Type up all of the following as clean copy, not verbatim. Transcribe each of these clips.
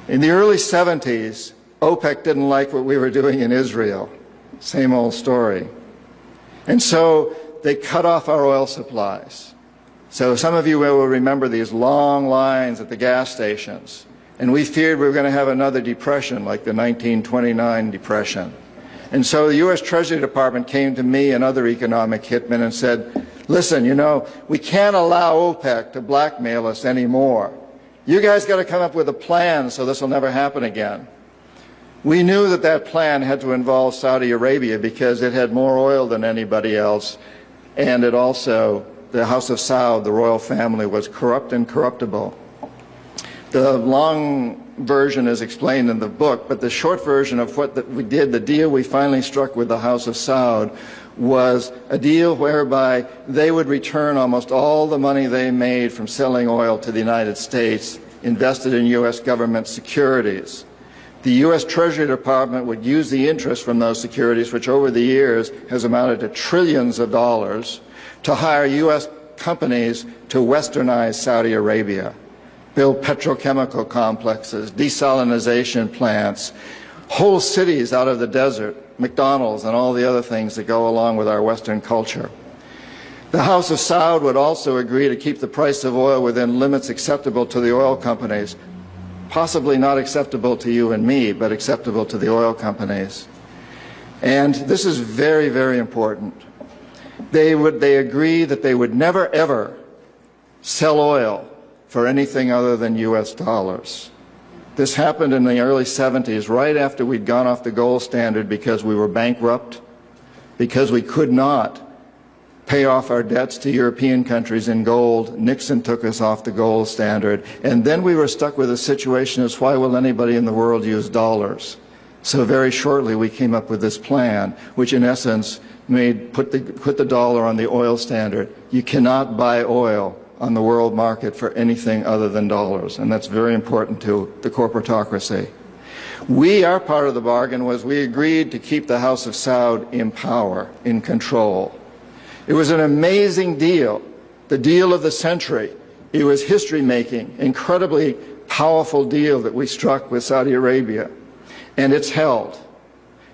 In the early 70s, OPEC didn't like what we were doing in Israel. Same old story. And so they cut off our oil supplies. So some of you will remember these long lines at the gas stations. And we feared we were going to have another depression like the 1929 depression. And so the U.S. Treasury Department came to me and other economic hitmen and said, listen, you know, we can't allow OPEC to blackmail us anymore. You guys got to come up with a plan so this will never happen again. We knew that that plan had to involve Saudi Arabia because it had more oil than anybody else, and it also, the House of Saud, the royal family, was corrupt and corruptible. The long version is explained in the book, but the short version of what we did, the deal we finally struck with the House of Saud, was a deal whereby they would return almost all the money they made from selling oil to the United States, invested in U.S. government securities. The U.S. Treasury Department would use the interest from those securities, which over the years has amounted to trillions of dollars, to hire U.S. companies to westernize Saudi Arabia, build petrochemical complexes, desalinization plants, whole cities out of the desert, McDonald's and all the other things that go along with our Western culture. The House of Saud would also agree to keep the price of oil within limits acceptable to the oil companies, possibly not acceptable to you and me, but acceptable to the oil companies. And this is very, very important. They agree that they would never, ever sell oil for anything other than U.S. dollars. This happened in the early 70s, right after we'd gone off the gold standard because we were bankrupt, because we could not pay off our debts to European countries in gold. Nixon took us off the gold standard. And then we were stuck with a situation as why will anybody in the world use dollars? So very shortly we came up with this plan, which in essence put the dollar on the oil standard. You cannot buy oil on the world market for anything other than dollars, and that's very important to the corporatocracy. Our part of the bargain was we agreed to keep the House of Saud in power, in control. It was an amazing deal, the deal of the century. It was history-making, incredibly powerful deal that we struck with Saudi Arabia, and it's held.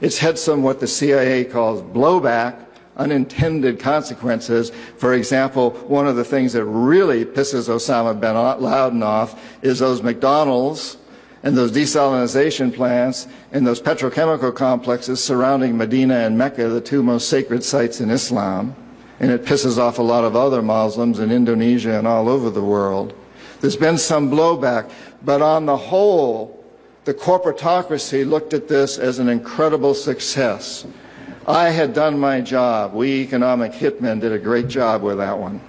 It's had some what the CIA calls blowback, unintended consequences. For example, one of the things that really pisses Osama bin Laden off is those McDonald's and those desalinization plants and those petrochemical complexes surrounding Medina and Mecca, the two most sacred sites in Islam. And it pisses off a lot of other Muslims in Indonesia and all over the world. There's been some blowback, but on the whole, the corporatocracy looked at this as an incredible success. I had done my job. We economic hitmen did a great job with that one.